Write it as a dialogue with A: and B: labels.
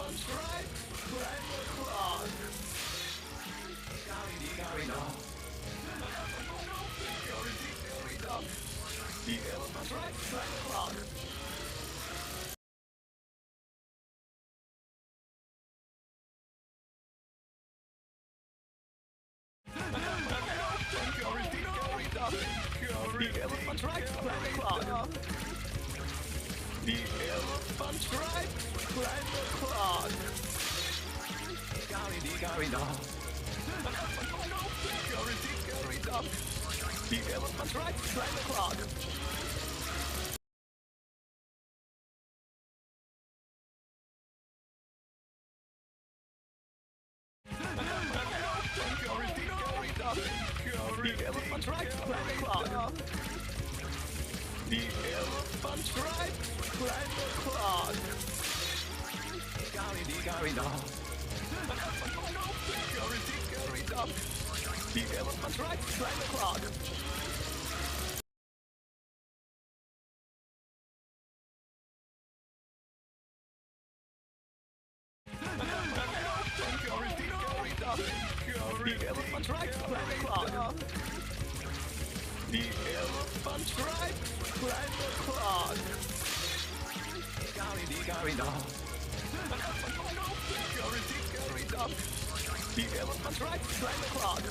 A: elephant right behind the clock. Going on. The elephant right behind the clock. The elephant right behind the clock. The elephant right behind the clock. Going on. The elephant right behind the clock. The elephant right behind the clock. The elephant right behind the clock. Going on. The elephant right behind the clock. The elephant right behind the clock. The elephant right behind the clock. Going on. The elephant right behind the clock.